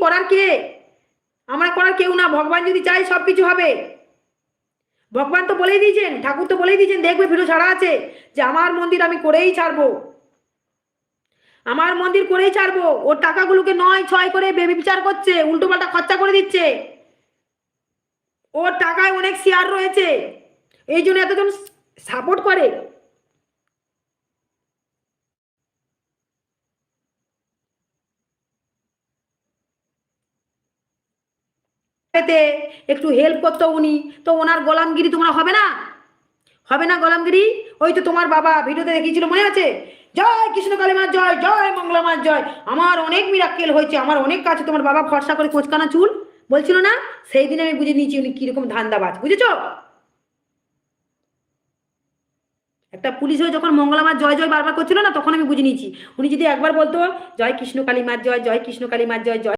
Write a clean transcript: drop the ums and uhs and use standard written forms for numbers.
করার কে? আমরা করার কেউ না। ভগবান যদি চায় সব কিছু হবে। ভগবান তো বলেই দিয়েছেন, ঠাকুর তো বলেই দিয়েছেন, দেখবে ভিডিও ছাড়া আছে যে আমার মন্দির আমি করেই ছাড়বো, আমার মন্দির করেই ছাড়বো। ওর টাকাগুলোকে নয় ছয় করে বেবিচার করছে, উল্টোপাল্টা খরচা করে দিচ্ছে। ওর টাকায় অনেক শেয়ার রয়েছে, এই জন্য এতজন সাপোর্ট করে। একটু হেল্প করতো উনি, তো ওনার গোলামগিরি তোমরা হবে না? হবে না গোলামগিরি? ওই তো তোমার বাবা ভিডিওতে দেখিয়েছিল, মনে আছে? জয় কৃষ্ণ কালী মার জয়, জয় মঙ্গলা মার জয়, আমার অনেক মিরাক্কেল হয়েছে, আমার অনেক কাছে। তোমার বাবা ফর্সা করে কোচকানা চুল বলছিল না, সেই দিন আমি বুঝে নিয়েছি উনি কিরকম ধান্দাবাজ, বুঝেছো? একটা পুলিশ হয়ে যখন মঙ্গলা মার জয় জয় বারবার করছিল না, তখন আমি বুঝে নিয়েছি উনি যদি একবার বলতো জয় কৃষ্ণ কালী মার জয়, জয় কৃষ্ণ কালী মার জয়, জয়